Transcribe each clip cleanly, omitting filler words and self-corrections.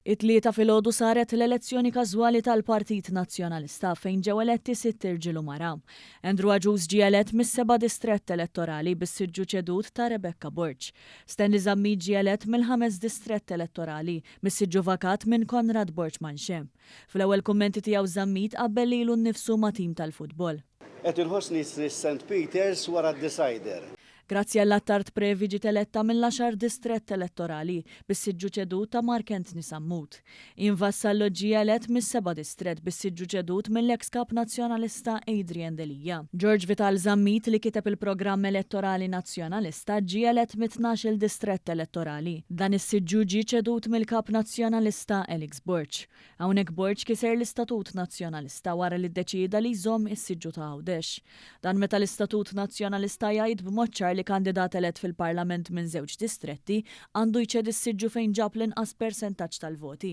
It-tlieta filgħodu saret l-elezzjoni każwali tal-Partit Nazzjonalista fejn ġew eletti 6 irġiel u mara. Andrew Aġuż ġie elett mis-7 distrett elettorali bis-siġġu ċedut ta' Rebecca Burch. Stanley Zammit ġie elett mill-5 distrett elettorali mis-siġġu vakat minn Konrad Borch Manxe. Fl-ewwel kummenti tiegħu Zammit qabbel lilu nnifsu ma' tim tal-futbol. Qed inħossni St. Peters wara d-decider. Grazzi għall-attart Previ ġiet eletta mill-10 distrett elettorali bis-siġġu ċedut ta' Mark Anthony Sammut. Ian Vassallo ġie elett mis-7 distrett bis-siġġu ċedut mill-eks kap nazzjonalista Adrian Delija. George Vital Zammit li kiteb il-programm elettorali nazzjonalista ġie elett mit-12 distrett elettorali. Dan is-siġġu ġie ċedut mill-kap nazzjonalista Alex Borch. Hawnhekk Borch kiser l-Istatut Nazzjonalista wara li ddeċieda li jżomm is-siġġu ta' Għawdex. Dan meta l-Istatut Nazzjonalista jgħid b'mod ċar li kandidat elett fil-Parlament minn żewġ distretti għandu jċed is-siġġu fejn ġab l-inqas persentaġġ tal-voti.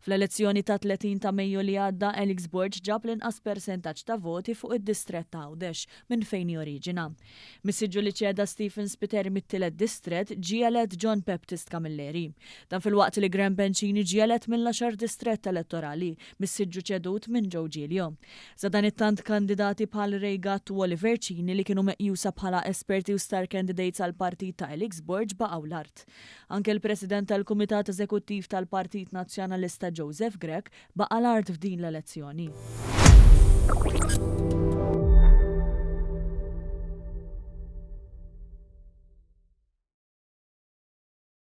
Fl-elezzjoni ta' 30 ta' Mejju li għadda Alex Borch ġab l-inqas persentaġġ ta' voti fuq id-distrett ta' Għawdex minn fejn joriġina. Mis-siġġu li ċeda Stephen Spiteri mit-tielet distrett ġie elett John Baptist Camilleri. Dan fil-waqt li Graham Bencini ġie elett mill-10 distrett elettorali mis-siġġu ċedut minn Joe Giglio. Sa dan it-tant kandidati bħal Ray Gatt u Oliver Cini li kienu meqjusa bħala esperti u star candidates għal partit ta' Alex Borch baqgħu l-art. Anke l-President tal-Kumitat Eżekuttiv tal-Partit Nazzjonalista Joseph Grech baqa' l-art f'din l-elezzjoni.